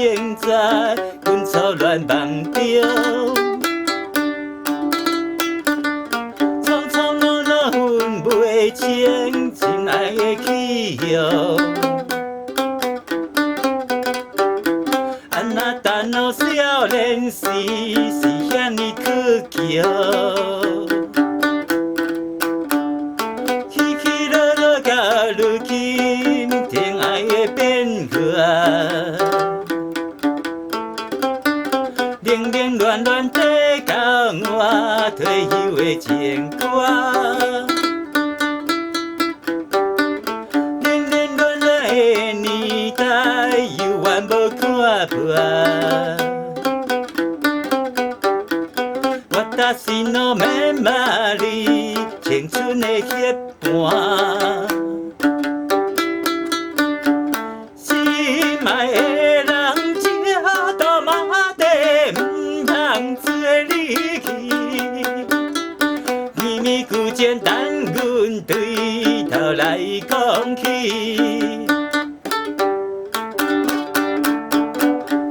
现在，阮错乱梦中。匆匆忙忙分袂清真爱的去向。安那等候少年时是遐尼可叫。 如今疼爱的变化，冷冷暖暖地教我退休的情歌。冷冷暖暖的年代，犹原无看破。我搭心路慢慢里，青春的迄半。 爱的人，这道马蹄唔通做离去。绵绵句简单，阮对头来讲起。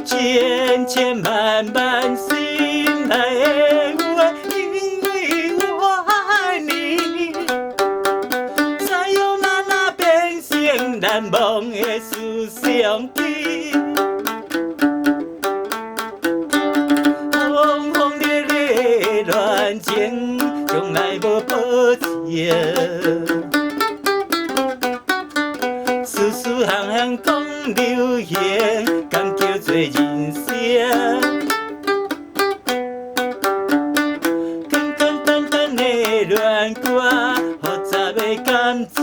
千千万万心内的话，因为我爱你。再用那变成难忘的思想记。 轰轰烈烈恋情，从来无保证。事事行行讲流行，敢叫做人生。简简单单的恋歌，复杂的感情。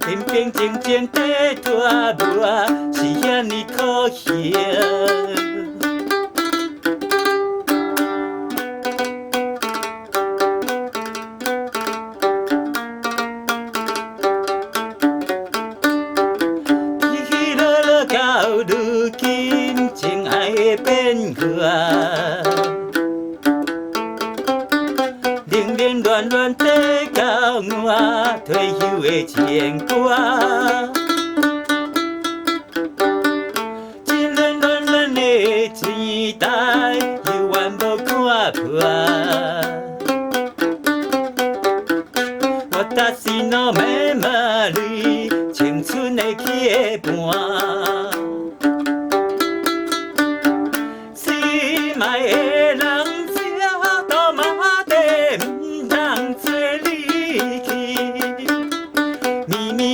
平平静静地拖磨，是遐尼可惜。起起落落到如今，情爱的变化。 冷冷暖暖地教我退休的情歌，真暖暖暖的时代，犹原无看破。我搭心路慢慢里，青春的去的伴。心爱的人。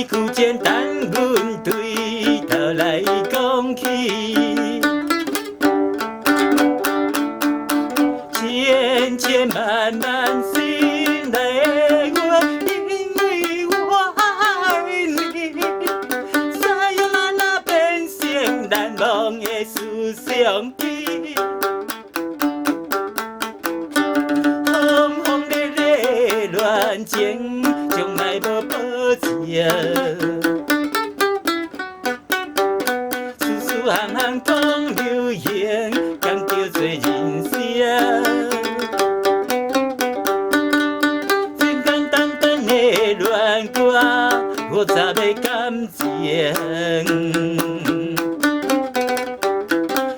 句简单，阮对头来讲起。千千万万心内的话，因为我爱你。再用那变成难忘的思想记。轰轰烈烈恋情，从来无保证。 事事行行讲流行，敢叫做人生。简简单单的恋歌，复杂的感情。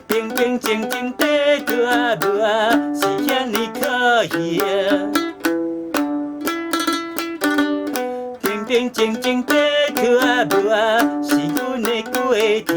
平平静静地拖磨，是遐尼可惜。 平平静静地拖磨，是阮的过程。